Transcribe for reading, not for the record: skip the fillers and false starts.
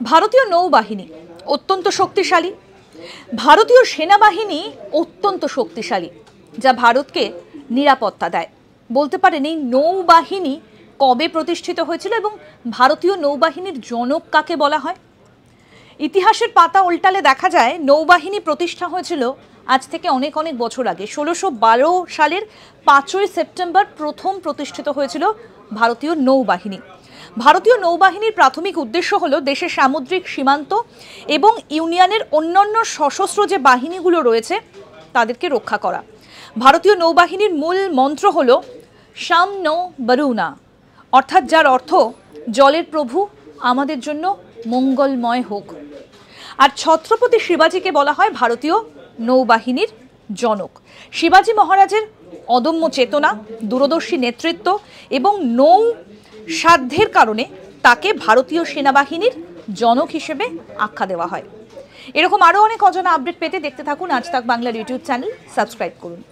ভারতীয় নৌবাহিনী অত্যন্ত শক্তিশালী, ভারতীয় সেনাবাহিনী অত্যন্ত শক্তিশালী, যা ভারতকে নিরাপত্তা দেয়। বলতে পারেন এই নৌবাহিনী কবে প্রতিষ্ঠিত হয়েছিল এবং ভারতীয় নৌবাহিনীর জনক কাকে বলা হয়? ইতিহাসের পাতা উল্টালে দেখা যায় নৌবাহিনী প্রতিষ্ঠা হয়েছিল আজ থেকে অনেক অনেক বছর আগে। 1612 সালের 5ই সেপ্টেম্বর প্রথম প্রতিষ্ঠিত হয়েছিল ভারতীয় নৌবাহিনী। ভারতীয় নৌবাহিনীর প্রাথমিক উদ্দেশ্য হলো দেশের সামুদ্রিক সীমান্ত এবং ইউনিয়নের অন্যান্য সশস্ত্র যে বাহিনীগুলো রয়েছে তাদেরকে রক্ষা করা। ভারতীয় নৌবাহিনীর মূল মন্ত্র হলো শাম নৌ বরুণা, অর্থাৎ যার অর্থ জলের প্রভু আমাদের জন্য মঙ্গলময় হোক। আর ছত্রপতি শিবাজীকে বলা হয় ভারতীয় নৌবাহিনীর জনক। শিবাজী মহারাজের অদম্য চেতনা, দূরদর্শী নেতৃত্ব এবং নৌ সাধ্যের কারণে তাকে ভারতীয় সেনাবাহিনীর জনক হিসেবে আখ্যা দেওয়া হয়। এরকম আরও অনেক অজানা আপডেট পেতে দেখতে থাকুন আজ তাক বাংলার ইউটিউব চ্যানেল, সাবস্ক্রাইব করুন।